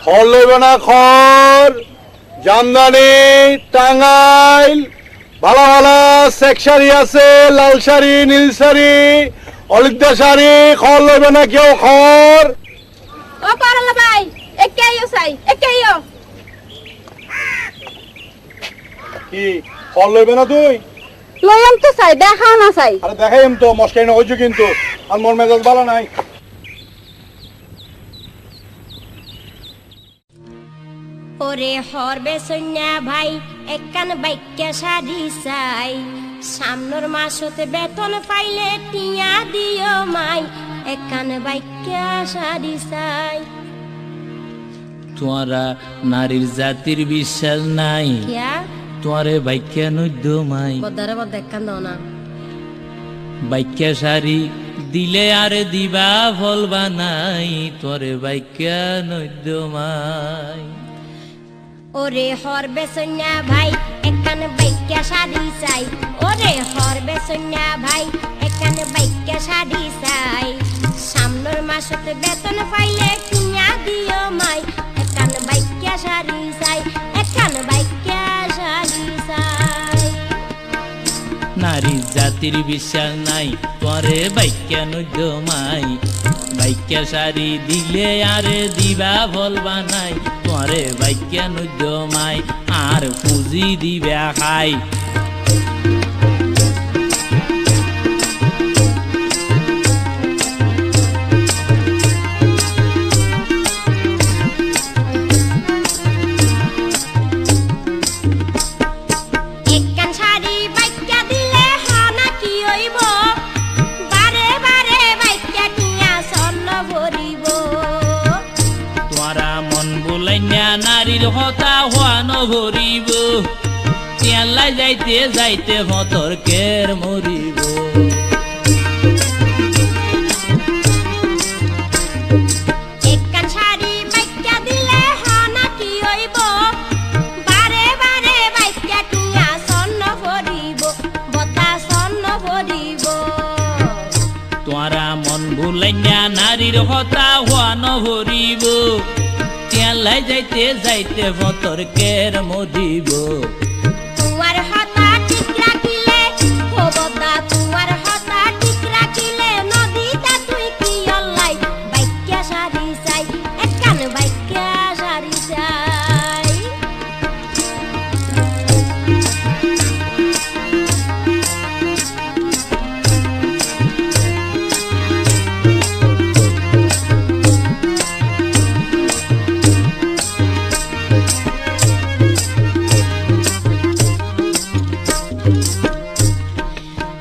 খড় লইব না খড় জামদানি টাঙ্গাইল ভালো ভালো চেক শাড়ি আছে লাল শাড়ি নীল শাড়ি অলিদ্দা শাড়ি খড় লইব না কেউ খড় ও করলা ভাই একাইও চাই একাইও কি খড় লইবে না তুই লইলাম তো চাই দেখাও না চাই আরে দেখাইম তো মস্কাই না হইছো কিন্তু আর মোর মেজাজ ভালো নাই ওরে হরবে সন্যা ভাই একখান বাইক্যা শাড়ি চাই সামনের মাসতে বেতন পাইলে টিয়া দিও মাই একখান বাইক্যা শাড়ি চাই। তোমারা নারীর জাতির বিশ্বাস নাই কিয়া তোমারে বাইক্যা নদ্য মাই বদারে বদ একখান দাও না বাইক্যা শাড়ি দিলে আরে দিবা ফলবা নাই তোরে বাইক্যা নদ্য মাই। ওরে হরবে সন্যা ভাই একখান বাইক্যা শাড়ি চাই ওরে হরবে সন্যা ভাই একখান বাইক্যা শাড়ি চাই সামনের মাসতে বেতন পাইলে কিনা দিও মাই একখান বাইক্যা শাড়ি চাই একখান বাইক্যা শাড়ি চাই। নারী জাতির বিশ্বাস নাই তোরে বাইক্যা নদ্য মাই বাইক্যা শাড়ি দিলে আরে দিবা ফলবা নাই তোরে বাইক্যা নদ্য মাই আর পুঁজি দিবা খাই। একখান শাড়ি বাইক্যা দিলে হনা কি হইব বারে বারে বাইক্যা কিয়া স্বর্ণ ভরিব। তোরা মন বুলাইয়া নারীর হতা হওয়া নভরিব তেলাই যাইতে যাইতে ভতর কের মরিব। একখান শাড়ি বাইক্যা দিলে হনা কি হইব বারে বারে বাইক্যা কিয়া স্বর্ণ ভরিব বতা স্বর্ণ ভরিব। তোরা মন বুলাইয়া নারীর হতা হওয়া নভরিব তেলাই যাইতে যাইতে ভতর কের মরিব। তোমার হতা ঠিক রাখিলে ও বতা তোমার হতা ঠিক রাখিলে নদীটা তুই কি অল্লাই বাইক্যা শাড়ি চাই একখান বাইক্যা শাড়ি চাই।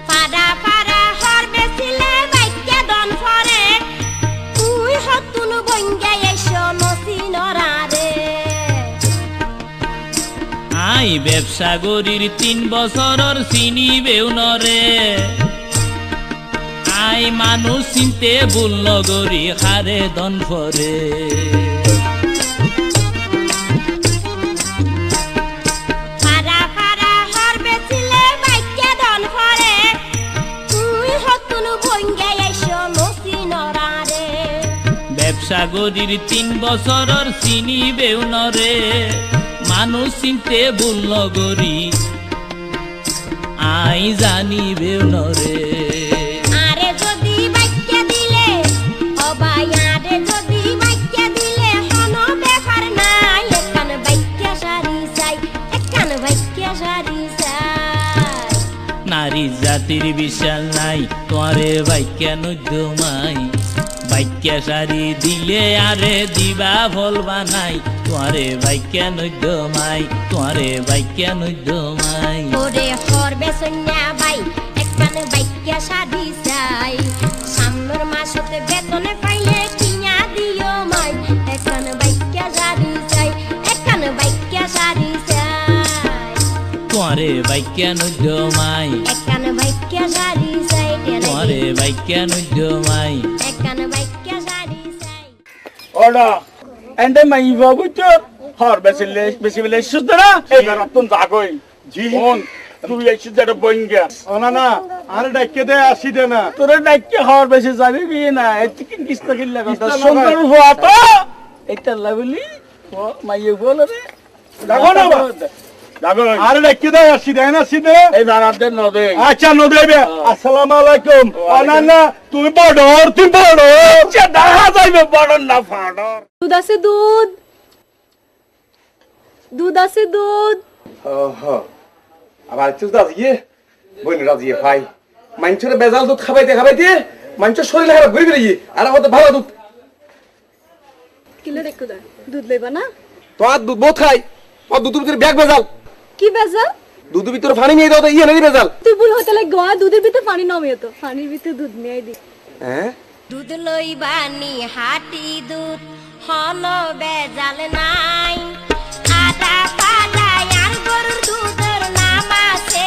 পাড়া পাড়া হরবে ছিলে বাইক্যা দন ফরে তুই হতুন বঙ্গা এসো নসি নরারে। আই ব্যবসা গরির 3 বছরের চিনি বেউনরে আই মানুষ চিনতে ভুল নগরী হারে দন ফরে। পাড়া পাড়া হরবে ছিলে বাইক্যা দন ফরে তুই হতুন বঙ্গা এসো নসি নরারে। ব্যবসা গরির 3 বছরের চিনি বেউনরে মানুষ চিনতে ভুল নগরী আই জানি বেউনরে। আরে যদি বাইক্যা দিলে ও ভাই আরে যদি বাইক্যা দিলে হনো ব্যাপার নাই একখান বাইক্যা শাড়ি চাই একখান বাইক্যা শাড়ি চাই। নারী জাতির বিশ্বাস নাই তোরে বাইক্যা নদ্য মাই বাইক্যা শাড়ি দিলে আরে দিবা ফলবা নাই তোরে বাইক্যা নদ্য মাই তোরে বাইক্যা নদ্য মাই। ওরে হরবে সন্যা ভাই একখান বাইক্যা শাড়ি চাই সামনের মাসতে বেতন পাইলে কিনা দিও মাই একখান বাইক্যা শাড়ি চাই একখান বাইক্যা শাড়ি চাই। তোরে বাইক্যা নদ্য মাই একখান বাইক্যা শাড়ি চাই তোরে বাইক্যা নদ্য মাই। একখান বাইক্যা শাড়ি চাই। ওডা এন্ডে মাই বাবু তো হর বেশি বেলে শুদ্ধ না এবার অত্যন্ত আগই জি কোন তুই এই শুদ্ধটা বইঙ্গা ওনা না আরে ডাইকে দে আসি দে না তোরে ডাইকে হর বেশি যাবি কি না এত কি কিস্তা কিল্লা কথা সুন্দর হওয়া তো এটা লাভলি মাইয়ে বলে রে দেখো না বা। দেখো না আরে রে কি দেয় আসি দেয় না আসি দে এই দাঁড়াতে নদে আচ্ছা নদেবে আসসালামু আলাইকুম অনানা তুই বড়র তুই বড়র আচ্ছা দেখা যাইবে বড় না ফাড়র দুধ আছে দুধ দুধ আছে দুধ আবার চুজ দাস ইয়ে বইন রাজিয়ে ভাই মাইনচরে বেজাল দুধ খাবাইতে মাইনচর শরীরে খারাপ ঘুরে বেরিয়ে আর আমাদের ভালো দুধ কিলো রেখো দা দুধ লইবা না তো আর দুধ বহুত খাই ও দুধের ভিতরে ব্যাগ বেজাল কি বেজা দুধের ভিতরে পানি নিয়ে দাও তো ইয়ে নেই বেজাল তুই ভুল হতে লাগে গোয়া দুধের ভিতরে পানি নামিয়ে তো পানির ভিতরে দুধ নিয়ে দি হ্যাঁ দুধ লইবানি হাটি দুধ হন বেজাল নাই আদা পালা আর গরুর দুধের নাম আছে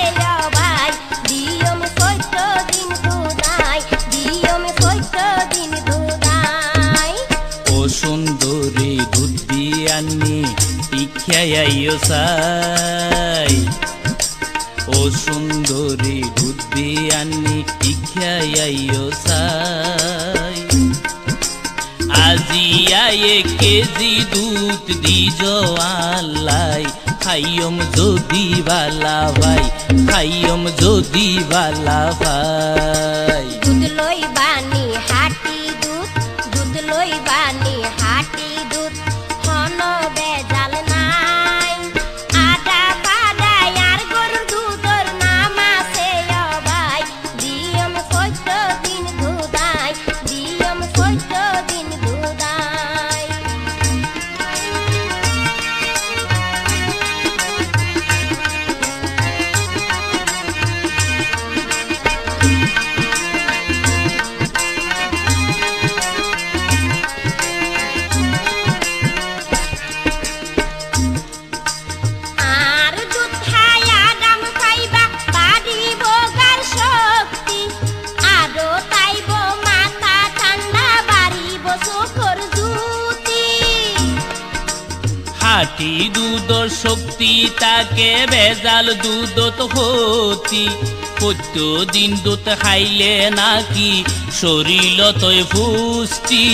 ভাই দিয়ম কইত দিন দুধাই দিয়ম কইত দিন দুধাই ও সুন্দরী দুধ দিয়ানি ইখাইও সাই ও সুন্দরী দুধ দিয়ানি ইখাইও সাই আজি আয়ে কেজি দুধ দিজ আল্লাই খাইয়ম যদি বালা ভাই খাইয়ম যদি বালা ভাই দুধ লইবানি হাটি দুধ দুধ লইবানি হাটি দুধ হন বেজাল নাই আদা পাদা আর গরুর দুধের নাম আছে ভাই দিয়ম কইত দিন দুধাই দিয়ম কইত দিন দুধাই আর দুধ খায়া দাম পাইবা বাড়িব গার শক্তি আরো তাইব মাথা ঠান্ডা বাড়িব চোখর জুতি হাটি দুধর শক্তি তাকে বেজাল দুধ তো হতি প্রত্যেকদিন দুধ খাইলে নাকি শরীর তৈ পুষ্টি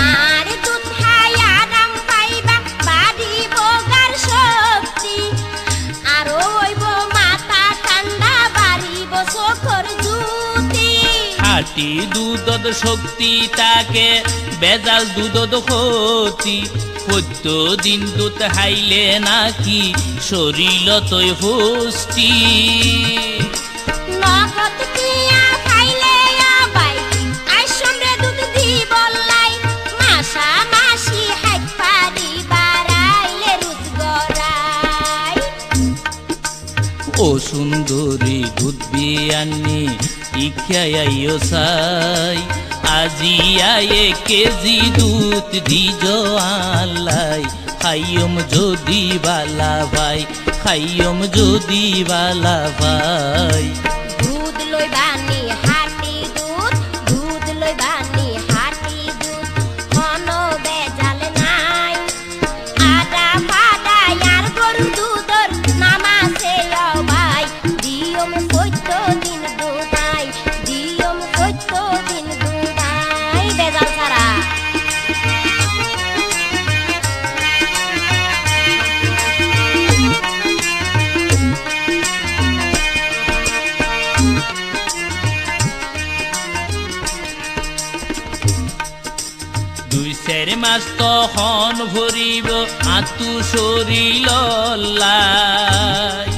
আর দুধ খায়া দাম পাইবা বাড়িব গার শক্তি আরো হইব মাথা ঠান্ডা বাড়িব চোখর জুতি হাটি দুধ শক্তি তাকে বেজাল দুধ হতি প্রত্যেকদিন দুধ খাইলে নাকি শরীর তৈ পুষ্টি নগদ কিয়া খাইলে আবাই আইসমরে দুধ দি বললাই মাসা মাসি হাইট পারি বাড়াইলে রুদ গড়াই ও সুন্দরী দুধ বিয়ানি ইখাইও সাই আজি আয়ে কেজি দুধ দিজ আল্লাই খাইয়ম যদি বালা ভাই খাইয়ম যদি বালা ভাই দুধ লইবানি হাটি দুধ দুধ লইবানি হাটি দুধ হন বেজাল নাই আদা পাদা আর গরুর দুধের নাম আছে ভাই দিয়ম কইত দিন দুধাই দিয়ম কইত দিন দুধাই বেজাল ছাড়া দুই চার মাস তখন ভরিব আতু শরীর লাই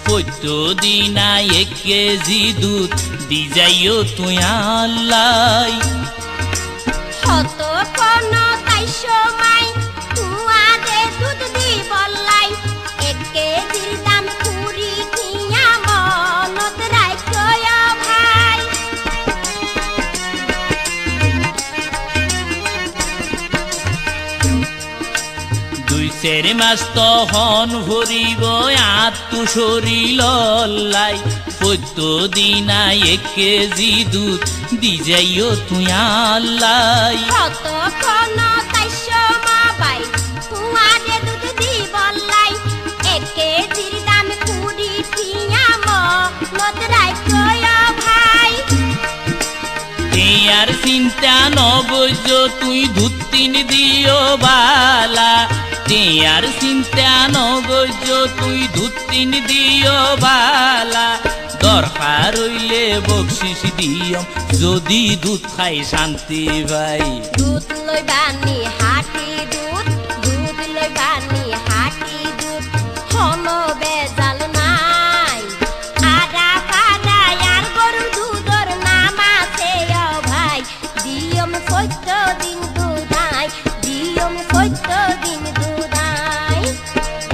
প্রত্যেকদিন এক কেজি দুধ দি যাইও তুই আল্লাই হত কোন তাই সময় তুয়া দে দুধ দি বললাই এক কেজির দাম কুড়ি কিয়া মনত রাখয় ভাই দুই চার মাস তখন ভরিব আতু শরীর লাই প্রত্যেকদিন এক কেজি দুধ দি যাইও তুই আল্লাই হত কোন তাই সময় তুয়া দে দুধ দি বললাই এক কেজির দাম কুড়ি কিয়া মনত রাখয় ভাই আর চিন্তা নবজ তুই ধুতিন দিও বালা আর চিন্তা নবজ তুই ধুতিন দিও বালা দরকার হইলে বকশিস দিয়ম যদি দুধ খাই শান্তি ভাই দুধ লই বানি হাটি দুধ দুধ লই বানি হাটি দুধ হলো বেজাল নাই আদা পাদা আর গরুর দুধর নাম আছে ও ভাই দিয়ম 14 দিন দুধাই দিয়ম 14 দিন দুধাই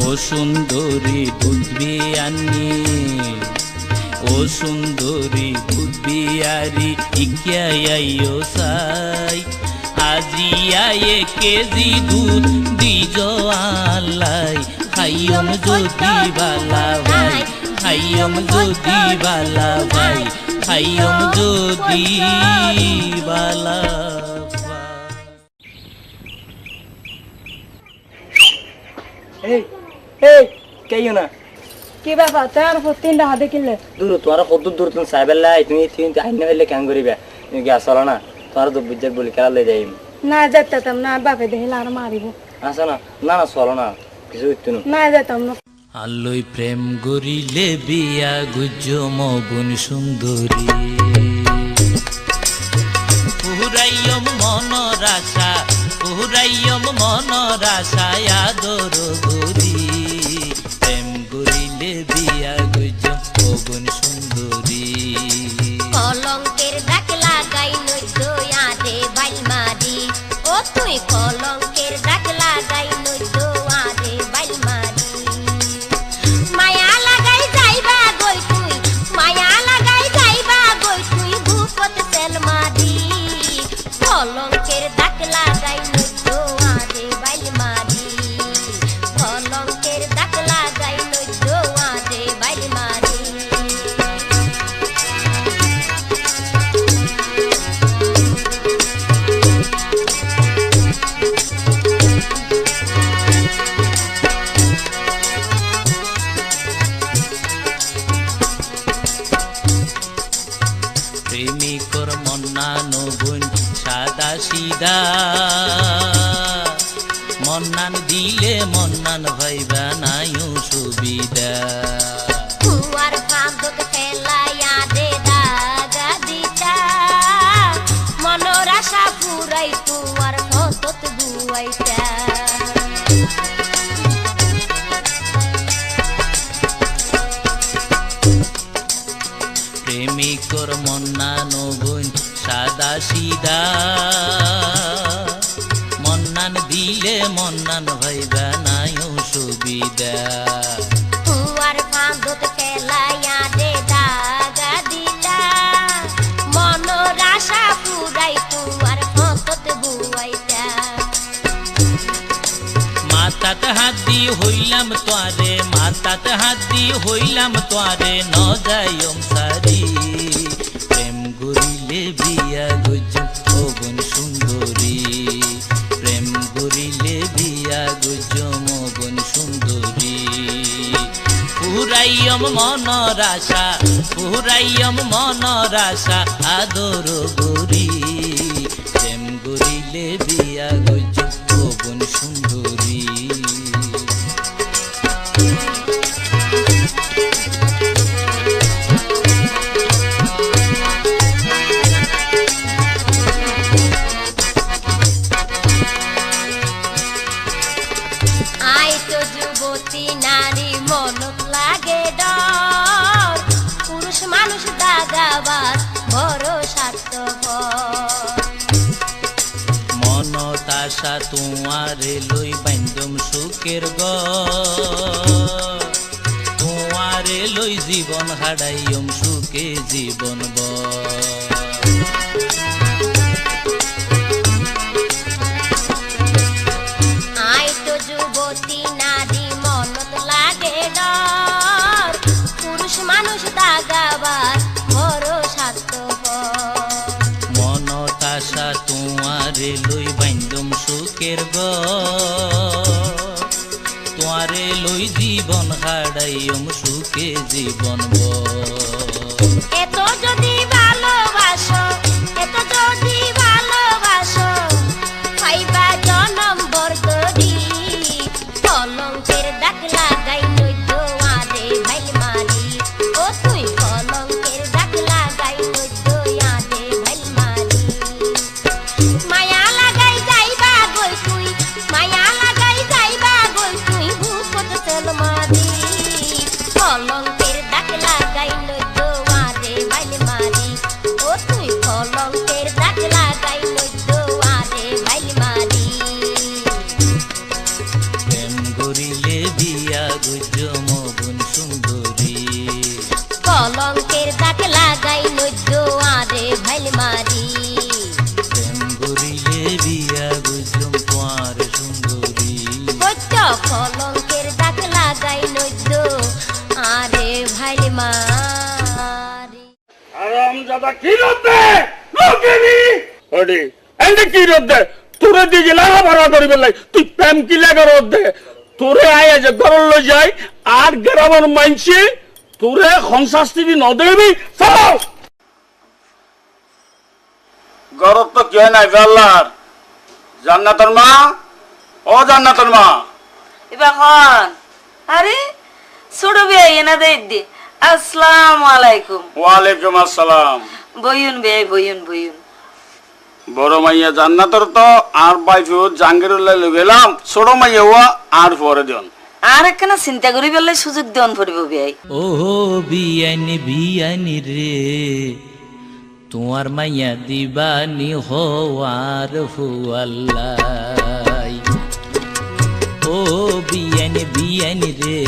ও সুন্দরী দুধ বিয়ানি ও সুন্দরী দুধ বিয়ারি ইকিয়াইও সাই আজি আয়ে কেজি দুধ দিজ আলাই খাইয়ম যদি বালা ভাই খাইয়ম যদি বালা ভাই খাইয়ম যদি বালা এই এই কেইও না কি ব্যাপার তার উপর 3টা হাতে কিনলে দূর তোরা কত দূর তুমি সাইবেলা তুমি আইন হইলে কেন করিবে তুমি গ্যাস চলো না তোরা তো বুঝার বলি খেলা লই যাই না যেতাম না বাপে দেখিলে আর মারিব আসো না না না চলো না কিছু হইতো না না যেতাম না আলোই প্রেম গরিলে বিয়া গুজ মগুন সুন্দরী পুরাইয়ম মনর আশা পুরাইয়ম মনর আশা আদর গরি প্রেম গরিলে বিয়া গুজ মগুন সুন্দরী কলঙ্কের দাগ লাগাই নইদয়া দে বাইল মারি ও তুই কলঙ্কের দাগ লাগাই নইদয়া দে বাইল মারি মায়া লাগাই যাইবা গই তুই মায়া লাগাই যাইবা গই তুই ভূপত তেল মারি কলঙ্কের দাগ লাগাই নইদয়া দে বাইল মারি কলঙ্কের দাগ লাগাই নইদয়া দে বাইল মারি প্রেমিকর মন্নানো বোন সাদা সিদা মন্নান দিলে মন্নান ভাইবা নাইও সুবিধা তুয়ার ফাঁদক ফেলাইয়া দে দাগা দিতা মনোর আশা পুরাই তুয়ার ফতত বুয়াইতা প্রেমিকর মন্নানো বোন সাদা সিদা মন্নান দিলে মন্নান ভাইবা নাইও সুবিধা তুয়ার ফাঁদক ফেলাইয়া দে দাগা দিতা মনোর আশা পুরাই তুয়ার ফতত বুয়াইতা মাতাত হাত দিয়ে হইলাম তোয়ারে মাতাত হাত দিয়ে হইলাম তোয়ারে ন যাইম সারি প্রেম গরিলে বিয়া গুজ মগুন সুন্দরী প্রেম গরিলে বিয়া গুজ মগুন সুন্দরী পুরাইয়ম মনর আশা পুরাইয়ম মনর আশা আদর গরি প্রেম গরিলে বিয়া গুজ মগুন সুন্দরী আই তো যুবতী নারী মনত লাগে ডর পুরুষ মানুষ দাগাবাজ বড় স্বার্থপর মনত আশা তোমারে লই বান্ধম সুখের তোমারে লই জীবন হারাইম সুখে জীবন আই তো যুবতী নারী মনত লাগে ডর পুরুষ মানুষ দাগাবাজ বড় স্বার্থপর মনত আশা তোমারে লই বান্ধম সুখের তোমারে লই জীবন হারাইম সুখে জীবন এত যদি ভালো লাগাই নদ্য আরে ভাইল মারি প্রেম করিলে বিয়া বুঝলুম তোমার সুন্দরী কত কলঙ্কের দাগ লাগাই নদ্য আরে ভাইল মারি আরাম জাদা কি রোদে লোকেনি ওডি এন্ড কি রোদে তোরে দিকে লাগা ভরা করিবে লাই তুই প্রেম কি লাগা রোদে তোরে আয় যে গরল লই যাই আর গ্রামের মাইনছে তোরে সংশাস্তি দি নদেবি চলো গরত তো কে নাই আল্লাহর জান্নাতের মা ও জান্নাতের মা ইবাখন আরে ছোট ভাই এনা দে আসসালামু আলাইকুম ওয়ালাইকুম আসসালাম বইউন ভাই বইউন বড় মাইয়া জান্নাতের তো আর বাইফু জাঙ্গিরুল্লাহ লই গেলাম ছোট মাইয়া ওয়া আর পরে দিন আর একখানা চিন্তা করি বললে সুযোগ দেন পড়ব ভাই ও বিয়ানি রে তোমার মাইয়া দিবানি হওয়ার ফুয়াল্লাই ও বিয়ানি রে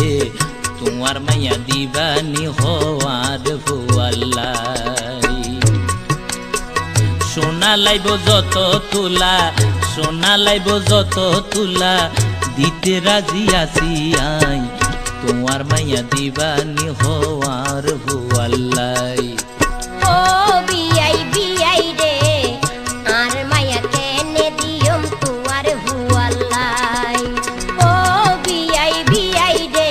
তোমার মাইয়া দিবানি হওয়ার ফুয়াল্লাই সোনা লাইব যত তুলা দিতে রাজি আছি আই তোমার মাইয়া দিবানি হওয়ার ভুয়াল্লাই ও বিয়াই রে আর মায়া কেনে দিয়ম তুয়ার ভুয়াল্লাই ও বিয়াই রে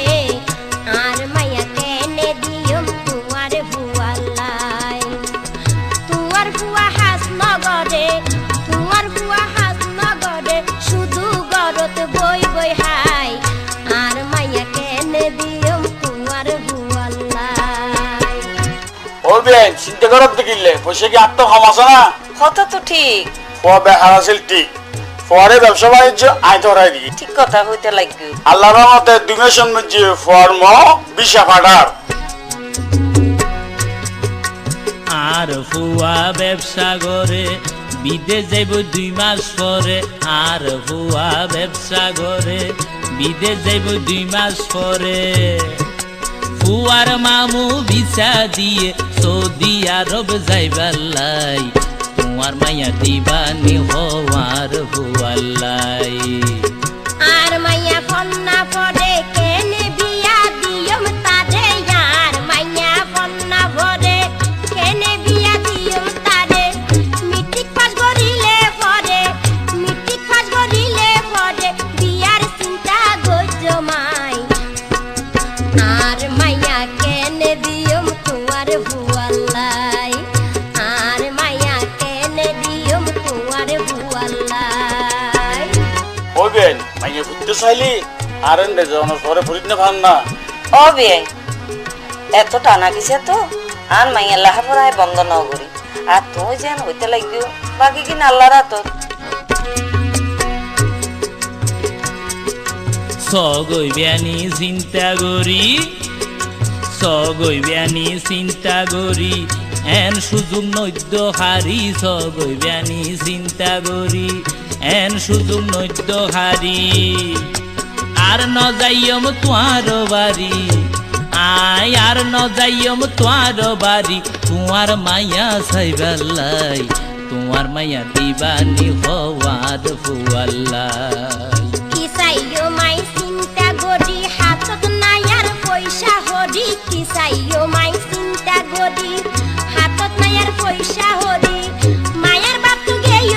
আর মায়া কেনে দিয়ম তুয়ার ভুয়াল্লাই তুয়ার ভুয়া হাস নগরে শুধু গরত বই হাই আর মায়া কেনে দিয়ম তুয়ার ভুয়াল্লাই বলবেন চিন্তা করত দেখিলে পয়সা কি আত্ম খামাছে না কথা তো ঠিক ও বেহার আছিল ঠিক পরে ব্যবসা বাণিজ্য আয় ধরাই দি ঠিক কথা হইতে লাগবে আল্লাহর রহমতে দুমেশন মধ্যে ফর্ম বিশা ফাটার আর ফুয়া ব্যবসা করে বিদেশ যাইব 2 মাস পরে আর ফুয়া ব্যবসা করে বিদেশ যাইব 2 মাস পরে ফুয়ার মামু ভিসা দিয়ে সৌদি আরব যাইবাল্লাই তোমার মাইয়া দিবানি হওয়ার ফুয়াল্লাই আর মাইয়া ফন্না পরে কেনে বিয়া দিয়ম তারে আর মাইয়া ফন্না পরে কেনে বিয়া দিয়ম তারে মিটিক পাস করিলে পরে বিয়ার চিন্তা গজ্জ মাই আর মাইয়া কেনে দিয়ম তোমার ভুয়াল্লাই আর মাইয়া কেনে দিয়ম তোমার ভুয়াল্লাই বলবেন মাইয়া ফুটতে চাইলি আর এন্ডে জন পরে ফুরিত না ভান না ও বিয়াই এত টানা গেছে তো আর মাইয়া লাহাপড়ায় বন্ধ ন করি আর তুই যেন হইতে লাগিও বাকি কিনা আল্লাহর হাতত সগইবানি চিন্তা করি এন সুযোগ নদ্য হারি সগইবানি চিন্তা করি এন সুযোগ নদ্য হারি আর ন যাইয়ম তোমার বাড়ি আয় আর ন যাইয়ম তোমার বাড়ি তোমার মাইয়া সাইবাল্লাই তোমার মাইয়া দিবানি হওয়ার ফুয়াল্লাই কি চাইও মাই চিন্তা গরি হাতত নাই আর পয়সা হরি কি চাইও মাই চিন্তা গরি হাতত নাই আর পয়সা হরি মায়ের বাপ তো গেই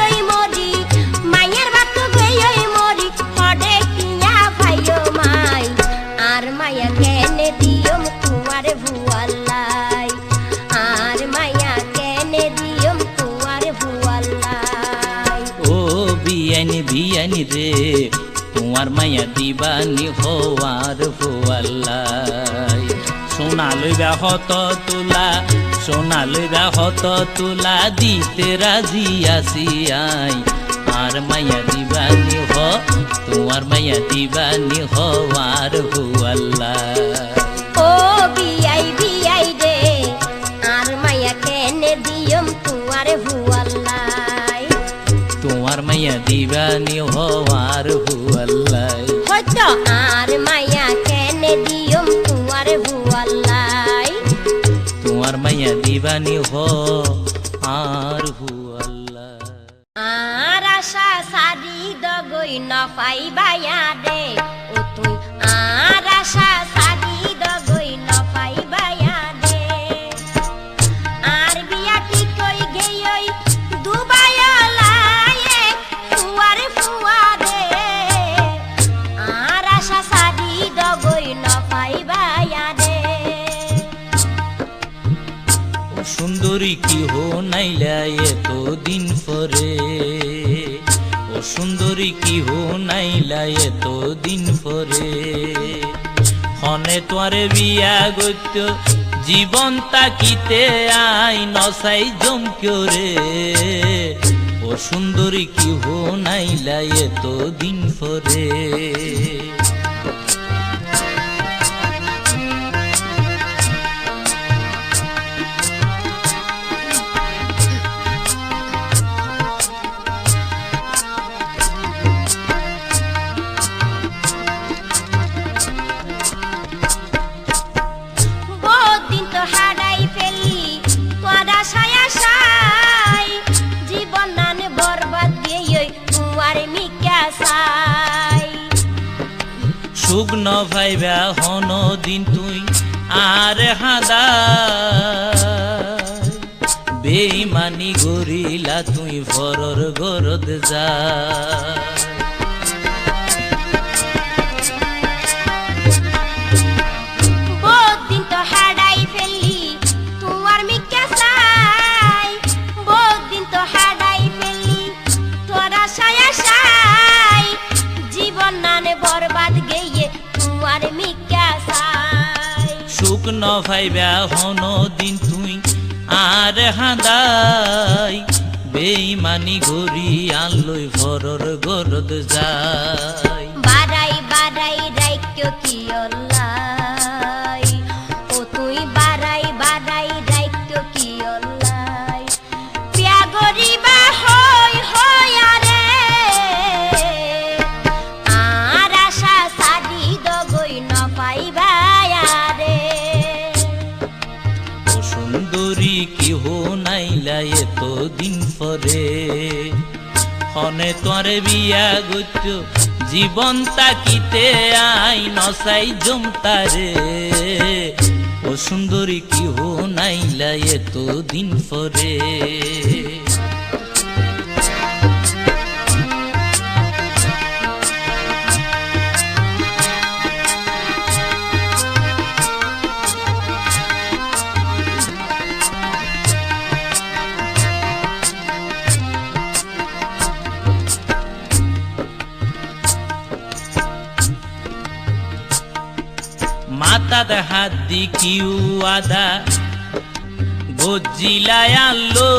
মরি হডে কিয়া ভাইও মাই আর মায়া কেনে দিয়ম তোমার ভুয়াল্লাই আর মায়া কেনে দিয়ম তোমার ভুয়াল্লাই ও বিয়ানি রে তোমার মাইয়া দিবানি হওয়ার ফুয়াল্লাই সোনা লইবা হত তুলা দিতে রাজি আছি আই আর মাইয়া দিবানি তোমার মাইয়া দিবানি হওয়ার ফুয়াল্লাই ও বিয়াই রে আর মায়া কেনে দিয়ম তোমার ভুয়াল্লাই তোমার মাইয়া দিবানি হওয়ার ফুয়াল্লাই হয়তো আর মায়া কেনে দিয়ম তোমার ভুয়াল্লাই তোমার মাইয়া দিবানি দিবানি হ আর হু আল্লাহ। আর আশা সারি দগই ন পাইবায়া দে ও তুই আর আশা সারি দগই ন পাইবায়া দে আর বিয়া ঠিক কই গেই দুবাইয়া লায়ে ফুয়ার ফুয়ারে আর আশা সারি দগই ন পাইবায়া দে। ও সুন্দরী কি হো নাইলা এত দিন পরে, ও সুন্দরী কি হো নাইলা এত দিন পরে, হনে তোরে বিয়া গত্য জীবন তাকিতে আই নসাই জমক্য রে, ও সুন্দরী কি হো নাইলা এত দিন পরে। বহুদিন তো হারাই ফেলি তোরা সায়া সাই জীবন নানে বরবাদ দিয়ে তোমার মিকা সাই। সুখ ন ভাইবা হন দিন তুই আর হাদা বেইমানি গরিলা তুই ভরর গরদ যা। বহুদিন তো হারাই ফেলি তোমার মিকা সাই, বহুদিন তো হারাই ফেলি তোরা সায়া সাই জীবন নানে বরবাদ গিয়ে তোমার মিকা সাই। সুখ ন ভাইবা হন দিন তুই আর হাদাই বেইমানি গরি আনলই ভরর গরদ যাই। বাড়াই বাড়াই রাইক্য কি অল্লাই ও তুই বাড়াই বাড়াই রাইক্য কি অল্লাই পিয়া গরিবা হই হই আরে আর আশা সাদি দগই ন পাইবাই আরে। ও সুন্দরী কি হো নাইলা এত দিন পরে, হনে তোরে বিয়া গচ্য জীবন তাকিতে আই নসাই জমতারে, ও সুন্দরী কি হো নাইলা এত দিন পরে। মাথাতে হাত দি কিউ আদা গজিলায় আনলো,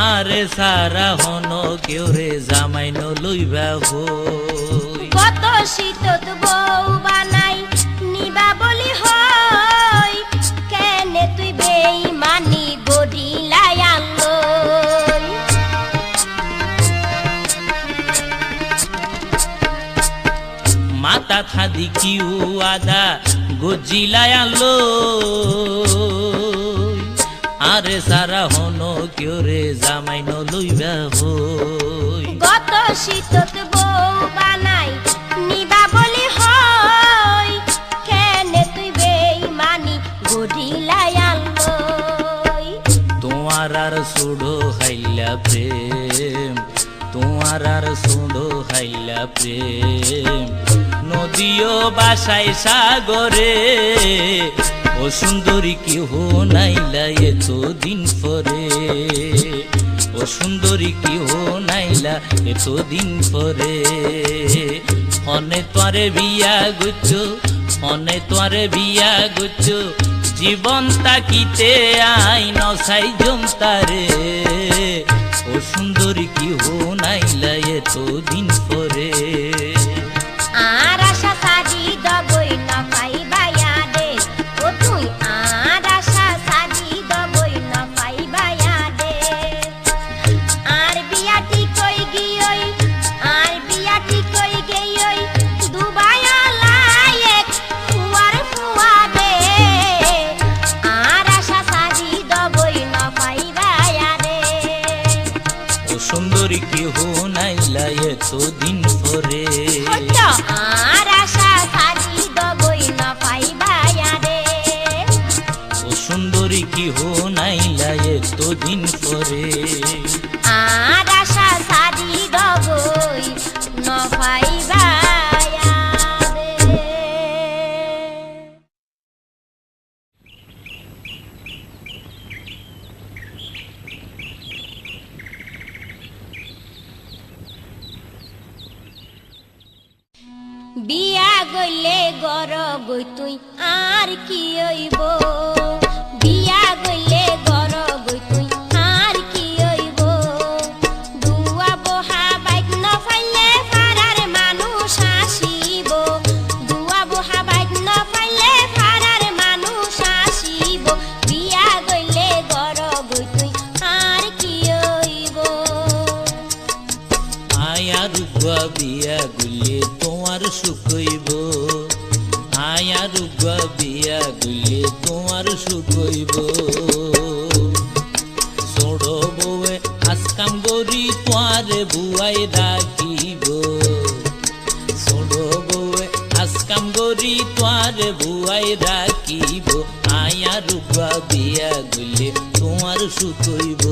আরে সারা হন কেউ রে জামাই ন লইবা হই। কত শীতত বউ বানাই নিবা বলি হই কেনে তুই বেইমানি গড়িলাই আনলই। মাতা থাদি কিউ আদা গজিলায় আনলো, আরে সারা হন কেউ রে জামাই ন লইবা হই। কত শীতত বউ বানাই নিবা বলি হই কেনে তুই বেইমানি গড়িলাই আনলই। তোমার আর সুডো হাইলা প্রেম, তোমার আর সুডো হাইলা প্রেম, নদীও বাসায় সাগরে, ও সুন্দরী কি হো নাইলা এত দিন পরে, ও সুন্দরী কি হো নাইলা এত দিন পরে, হনে তোরে বিয়া গুচ্ছ, হনে তোরে বিয়া গুচ্ছ জীবন তাকিতে আই নসাই জমতারে, ও সুন্দরী কি হো নাইলা এত দিন পরে। আর আশা সাজি দগই ন পাইবায়া দে ও তুই আর আশা সাজি দগই ন পাইবায়া দে। আর বিয়া ঠিক কই গিয়ই আর বিয়া ঠিক কই গেয়ই দুবাইয়া লায়েক ফুয়ার নাইলা এতদিন পরে আর আশা সারি দবই না পাইবায়ারে ও সুন্দরী কি হো নাইলা এতদিন পরে আর আশা সারি দবই না পাইবায়ারে বিয়া গইলে গর গই তুই আর কি হইব বিয়া গইলে গর গই তুই আর কি হইব দুয়া বহা বাইক ন ফাইলে ফারার মানুষ আসিব দুয়া বহা বাইক ন ফাইলে ফারার মানুষ আসিব বিয়া গইলে গর গই তুই আর কি হইব আয়া রুবা বিয়া গুলে তোমার সুখ হইব আয়া রুবা বিয়া গুলে তোমার সুখ হইব ছোড় বউয়ে আজকাম গরি তোয়ারে বুয়াই রাখিব ছোড় বউয়ে আজকাম গরি তোয়ারে বুয়াই রাখিব আয়া রুবা বিয়া গুলে তোমার সুখ হইব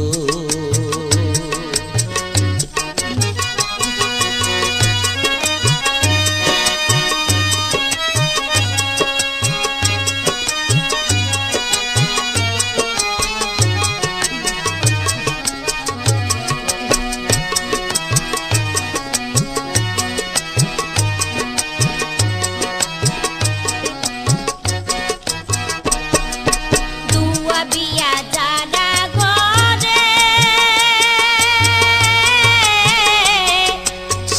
দুয়া বিয়া যারা ঘরে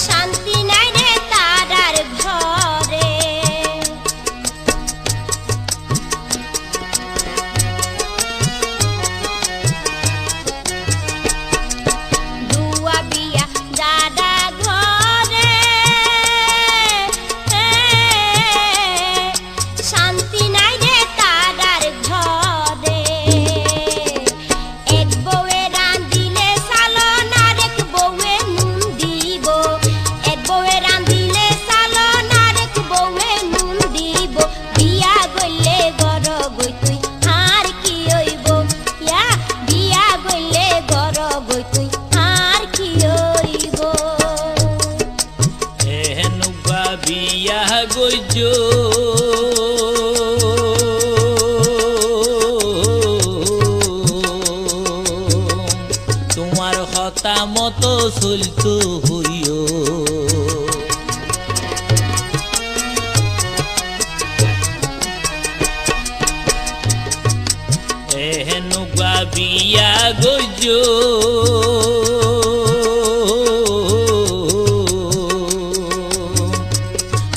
শান্তি নাই রে তারার ঘরে দুয়া বিয়া যারা ঘরে শান্তি নাই রে তারার ঘরে এক বউয়ে রান্দিলে সালন আর এক বউয়ে নুন দিব এক বউয়ে রান্দিলে সালন আর এক বউয়ে নুন দিব বিয়া গইলে গর গই তুই আর কি হইব ইয়া বিয়া গইলে গর গই তুই আর কি হইব এনুবা বিয়া গইজ তোমার হতা মতো চলতো হইও এনুবা বিয়া গইজ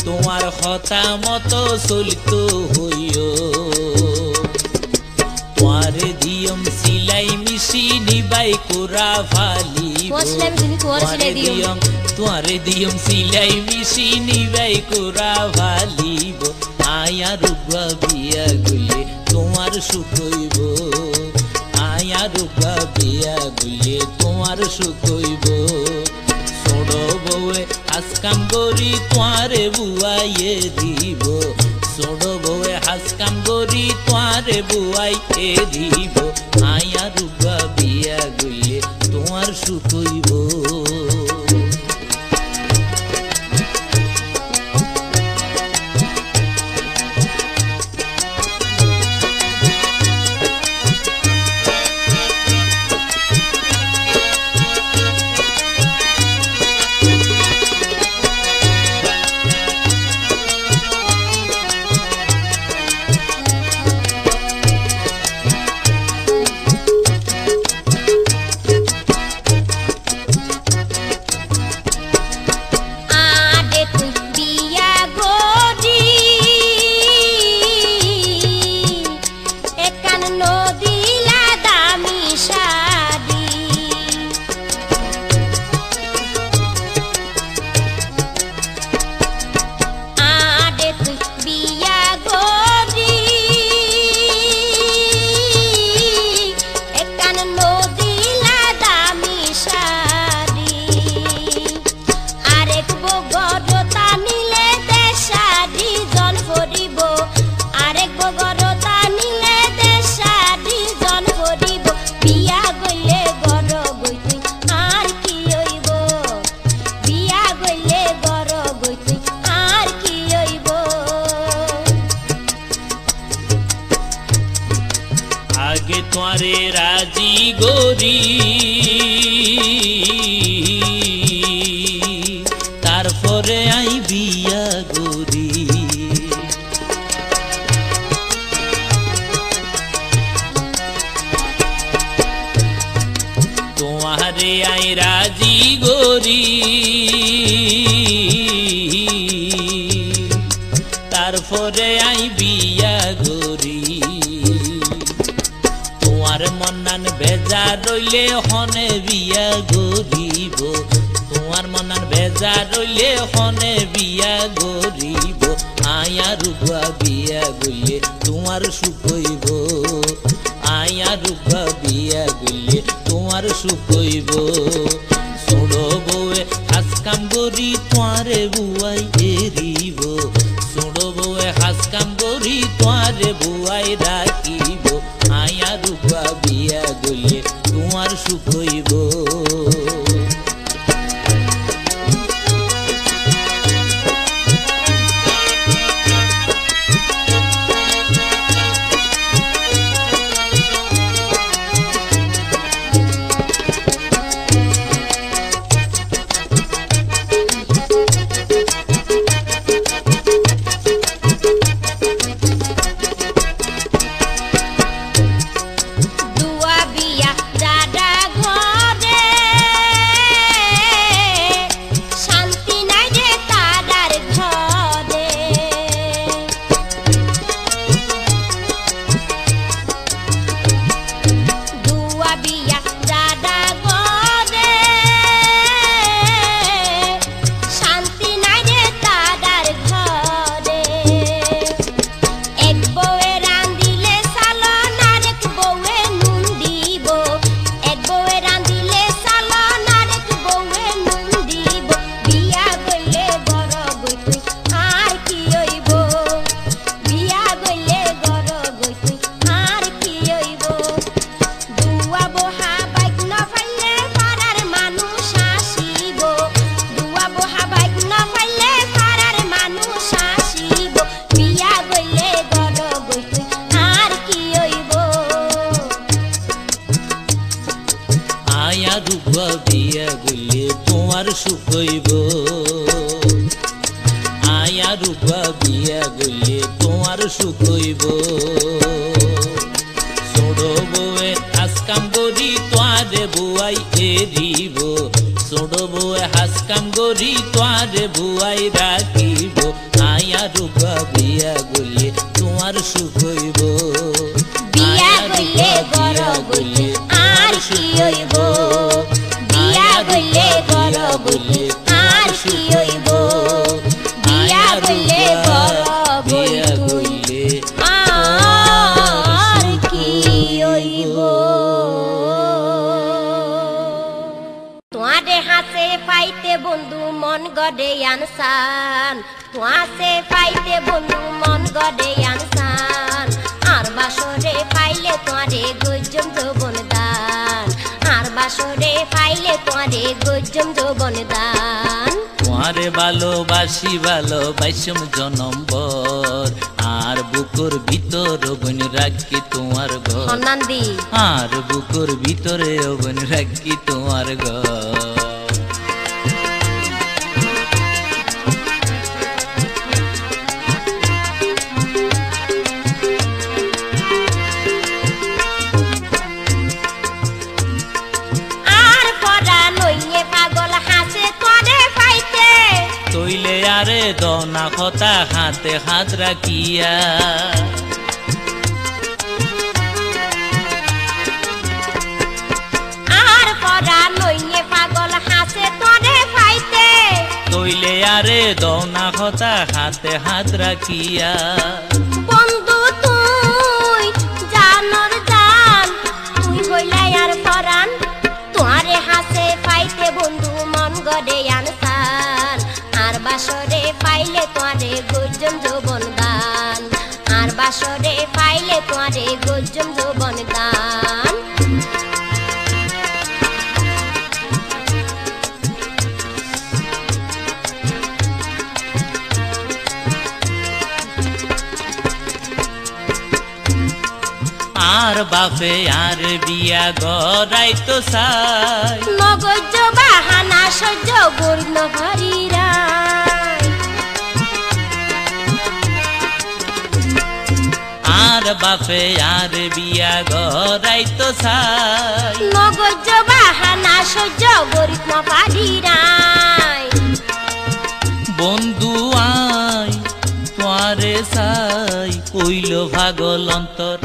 তোমার হতা মতো চলিত হইও তোমারে দিয়ম সিলাই মিশিনি বাই কোরা ফালিব তোমারে দিয়ম সিলাই মিশিনি বাই কোরা ফালিব আয়া রুবা বিয়া গুলে তোমার সুখ হইব আয়া রুবা বিয়া গুলে তোমার সুখ হইব ছোড় বউয়ে হাসকাম গরি তোয়ারে বুয়াইয়ে দিব ছোড় বউয়ে হাসকাম গরি তোয়ারে বুয়াইয়ে দিব আয়া রুবা বিয়া গুলে তোমার সুখ হইব আগে তোরে রাজি গরি তারপরে আই বিয়া গরি তোমারে আই রাজি গরি তারপরে আই বিয়া গরি তোমার মনান বেজা রইলে হনে বিয়া গরিব তোমার মনান বেজা রইলে হনে বিয়া গরিব আয়া রুবা বিয়া গইলে তোমার সুখ হইব আয়া রুবা বিয়া গইলে তোমার সুখ হইব ছোড়ো বউয়ে হাস কাম করি তোমারে বুয়াই এরিব ছোড়ো বউয়ে হাস কাম করি তোমারে বুয়াই রাখিব আয়া রুবা বিয়া গইলে তোমার সুখ হইব দুয়া বিয়া দাদা ঘরে শান্তি নাই রে তারার ঘরে দুয়া বিয়া দাদা ঘরে শান্তি নাই রে তারার ঘরে এক বউয়ে রান্দিলে সালন আরেক বউয়ে নুন দিব এক বউয়ে রান্দিলে সালন আরেক বউয়ে নুন দিব বিয়া গইলে বড় গইতুই আর কি হইব বিয়া গইলে বড় গইতুই আর কি হইব দুয়া বহা বাইক না পাইলে পাড়ার মানুষ আসিব দুয়া বহা বাইক না পাইলে পাড়ার মানুষ আসিব বিয়া গইলে বড় গইতুই আর কি হইব আয়া রুবা বিয়া গইলে তোমার সুখ হইব আয়া রুবা বিয়া গইলে তোমার সুখ হইব ছোড়ো বউয়ে হাস কাম করি তোরে বুয়াই এরিব ছোড়ো বউয়ে হাস কাম করি তোরে বুয়াই রাখিব আয়া রুবা বিয়া গইলে তোমার সুখ হইব বিয়া গইলে বড় গইতুই আর কি হইব বিয়া গইলে বড় গইতুই আর কি হইব বিয়া গইলে বড় বিয়া গইতুই গইলে আর কি হইব তোমারে হাসে পাইতে বন্ধু মন গড়ে আনসান তোমাসে পাইতে বন্ধু মন গড়ে আনসান আর বাসরে পাইলে তোমারে গজ্জম যৌবন দান আর বাসরে পাইলে তোমারে গজ্জম যৌবন দান তোমারে ভালোবাসি ভালোবাসম জনম্বর আর বুকুর ভিতর বন রাখি তোমার ঘর হনান্দি আর বুকুর ভিতরে বন রাখি তোমার ঘর আর পরা নইয়ে পাগল হাসে তোরে পাইতে তৈলে আরে দনা কথা হাতে হাত রাখিয়া আর পরা নইয়ে পাগল হাসে তোরে পাইতে তৈলে আরে দনা কথা হাতে হাত রাখিয়া বন্ধু তুই জানর জান তুই হইলাই আর পরান তোরে হাসে পাইতে বন্ধু মন গড়ে আনসান আর বাসরে পাইলে তোরে গজ্জম যৌবন দান আর বাসরে পাইলে তোরে গজ্জম যৌবন দান আর বাপে আর বিয়া গড়াই তো চাই নগজ বাহানা সহ্য গরিব নভারীরা আর বাপে আর বিয়া গড়াই তো চাই নগজ বাহানা সহ্য গরিব নভারীরা বন্ধু আই তোয়ারে চাই কইল ভাগল অন্তর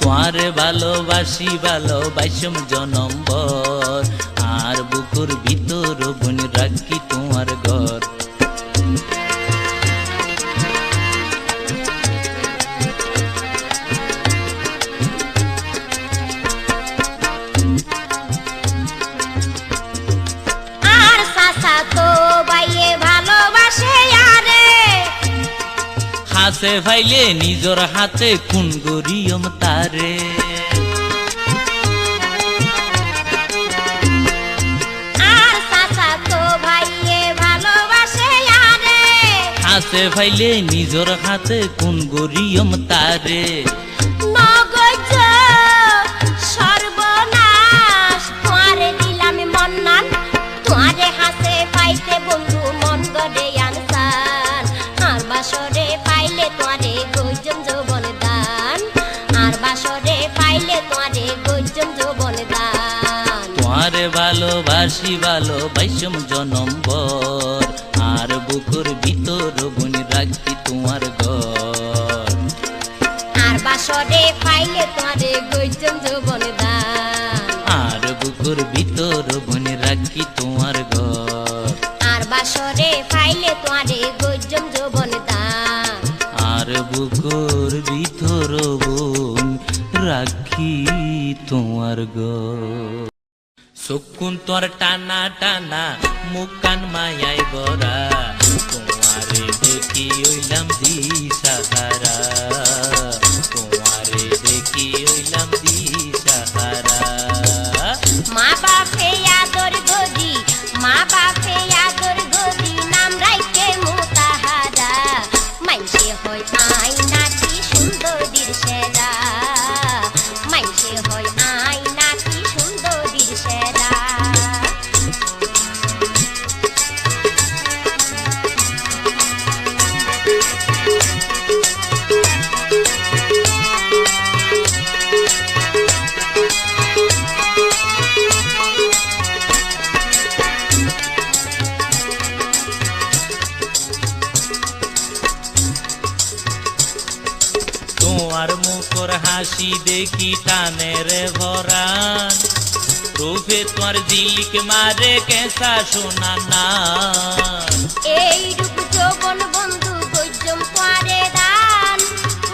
তোয়ারে ভালোবাসি ভালোবাসম জনম্বর আর বুকুর ভিতর বন রাখি তোমার ঘর আর চাচা তো বাইয়ে ভালোবাসে আরে হাসে ভাইলে নিজর হাতে খুন গরিয়ম তারে আর চাচা তো ভাইয়ে ভালোবাসে আরে হাসে ভাইলে নিজর হাতে খুন গরিয়ম তারে নগজ সর্বনাশ তোয়ারে দিলাম মন্নান তোয়ারে হাসে পাইতে বন্ধু মন গড়ে আনসান আর বাসরে পাইলে তোয়ারে গজন যৌবন দান আর বাসরে পাইলে তোয়ারে গজন যৌবন দান তোয়ারে ভালোবাসি ভালোবাসম জনম্বর আর বুকুর ভিতর বন রাখি তোমার ঘর আর বাসরে পাইলে তোয়ারে গজন যৌবন দান আর বুকুর ভিতর বন রাখি তোমার ঘর আর বাসরে পাইলে তোয়ারে গজন যৌবন দান আর বুকুর ভিতর বন রাখি তোমার ঘর সকুন তোর টানা টানা মুকান মায়াই বরা তোমারে দেখি ওইলাম দিশাহারা তোমারে দেখি ওইলাম দিশাহারা মা বাপে আদর গদি মা বাপে আদর গদি নাম রাইতে মুতাহারা মাইসে হয় আই নাকি সুন্দরীর সেরা মাইসে হয় আই নাকি সুন্দরীর সেরা তোমার মুখর হাসি দেখি টানে রে ভরান রূপে তোমার দিলকে মারে কেসা শোনা না এই রূপ যৌবন বন্ধু গজ্জম পারে দান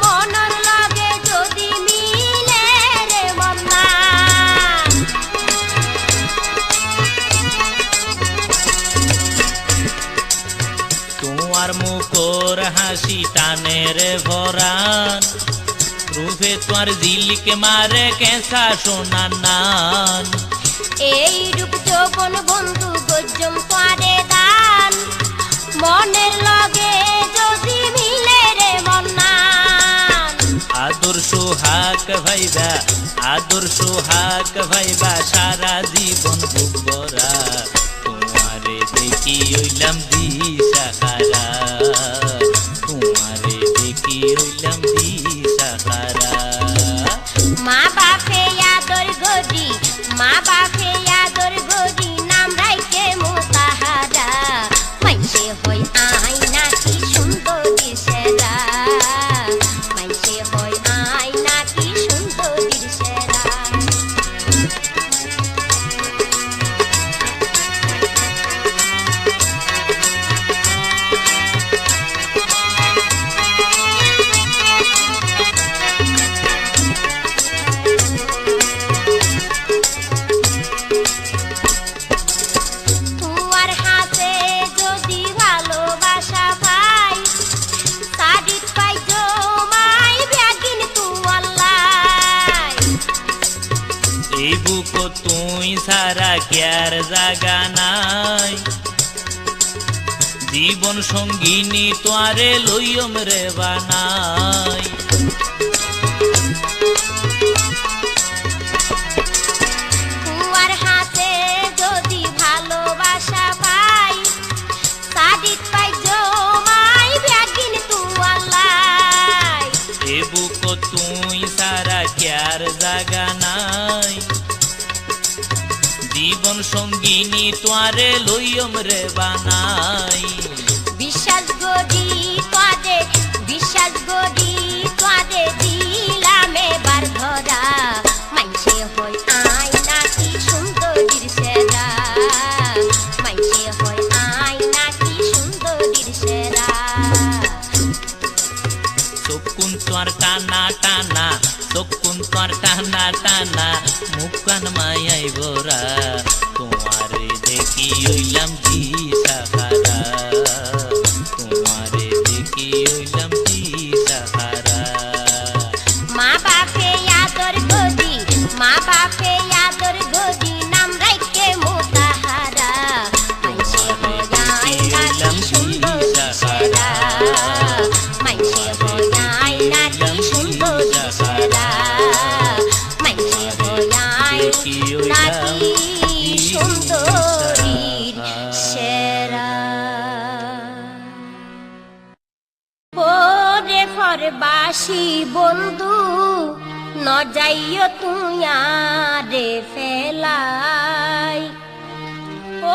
মনর লগে যদি মিলে রে মন্না তোমার মুখর হাসি টানে রে ভরান রূপে তোমার দিলকে মারে কেসা শোনা নান এই রূপ যৌবন বন্ধু গজ্জম পারে দান মনের লগে যদি মিলে রে মন্না আদর্শ হাক ভাইবা সারা জীবন ভুবরা তোমারে দেখি ওইলাম দিশাহারা তোমারে দেখি ওইলাম দিশাহারা মা বাপে আদর গদি মা বাপে আদর গদি নাম রাইতে মুতাহারা মাইসে হয় আই নাকি সুন্দরীর সেরা মাইসে হয় আই নাকি সুন্দরীর সেরা তুয়ার হাতে যদি ভালোবাসা পাই সাদিক পাই জমাই ব্যাগিন তুয়াল্লাই এই বুক তুই সারা কেয়ার জাগা নাই জীবন সঙ্গিনী তোয়ারে লইয়ম রে বানাই বুকো তুই সারা ক্যার জাগা নাই জীবন সঙ্গিনী তোয়ারে লইয়ম রে বানাই বিশ্বাস গরি তোয়ারে দিলাম এবার ধরা মাইসে হই আই নাকি সুন্দরীর সেরা মাইসে হই আই নাকি সুন্দরীর সেরা চকুন তোর টানা টানা চকুন তোর টানা টানা মুখান মায়াই ভরা তোমারে দেখি হইলাম কি সাহারা তোমারে দেখি হইলাম কি সাহারা মা বাপে আদর গদি নাম রাইকে মোতাহারা মাইসে হই আই নাকি সুন্দরীর সেরা মাইসে হই আই নাকি সুন্দরীর সেরা মাইসে হই আই নাকি সুন্দরীর সেরা ওরে ফরবাসী বন্ধু ন যাইও তুই আরে ফেলাই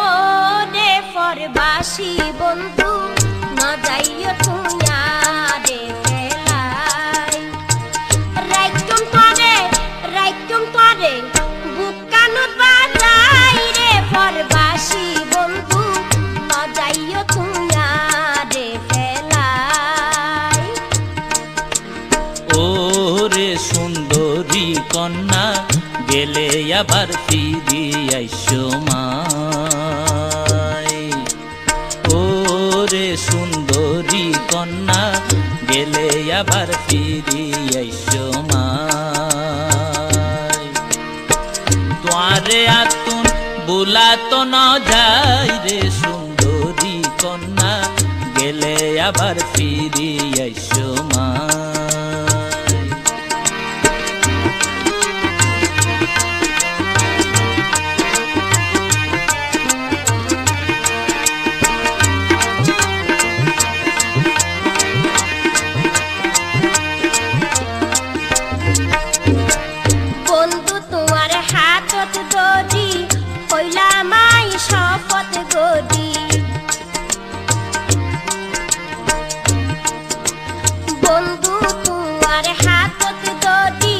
ওরে ফরবাসী বন্ধু ন যাইও তুই আরে ফেলাই রাইকুম তোরে বুকানো বাজাই রে ফরবাসী বন্ধু ন যাইও তুই আরে ফেলাই ওরে সুন্দরী কন্যা গেলে আবার ফিরি আইসো মাই ওরে সুন্দরী কন্যা গেলে আবার ফিরি আইসো মাই তোয়ারে আতুন বুলা তো ন যাই রে সুন্দরী কন্যা গেলে আবার ফিরি আইসো মাই বন্ধু তোমার হাতত গদি কইলা মাই শপথ গদি বন্ধু তোমার হাতত গদি